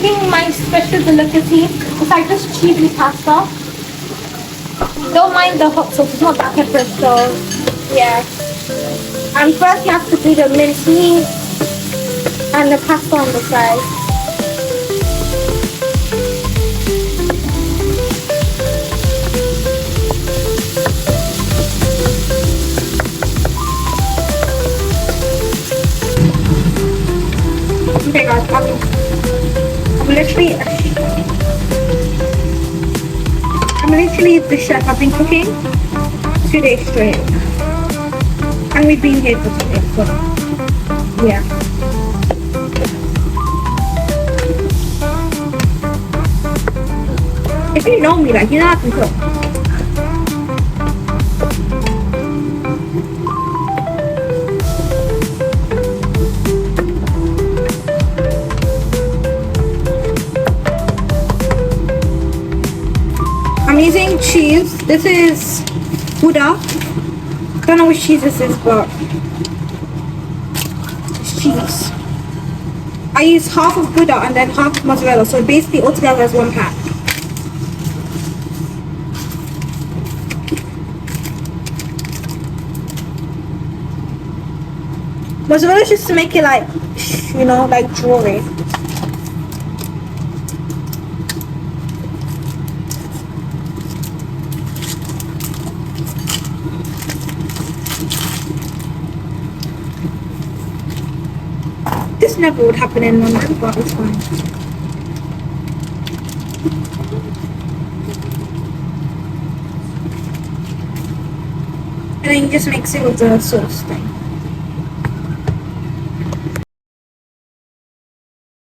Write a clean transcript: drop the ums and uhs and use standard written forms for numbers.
making my special delicacy. It's like this cheesy pasta. Don't mind the hot sauce, it's not that peppered, so yeah. And first you have to do the minced meat and the pasta on the side. Okay guys, I'm literally the chef. I've been cooking 2 days straight. And we've been here for 2 days, so yeah. If you know me, like, you know I can cook. I'm using cheese. This is Gouda. Don't know which cheese this is, but it's cheese. I use half of Gouda and then half of mozzarella, so basically altogether as one pack. Mozzarella is just to make it like, you know, like jewelry. This never would happen in London, but it's fine. And then you just mix it with the sauce thing.